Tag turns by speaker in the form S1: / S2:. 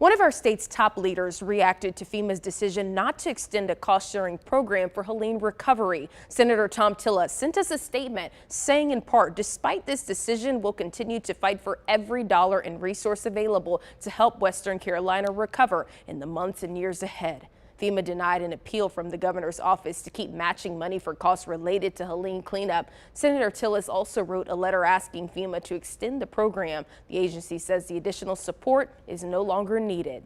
S1: One of our state's top leaders reacted to FEMA's decision not to extend a cost-sharing program for Helene recovery. Senator Thom Tillis sent us a statement saying in part, despite this decision, we'll continue to fight for every dollar and resource available to help Western Carolina recover in the months and years ahead. FEMA denied an appeal from the governor's office to keep matching money for costs related to Helene cleanup. Senator Tillis also wrote a letter asking FEMA to extend the program. The agency says the additional support is no longer needed.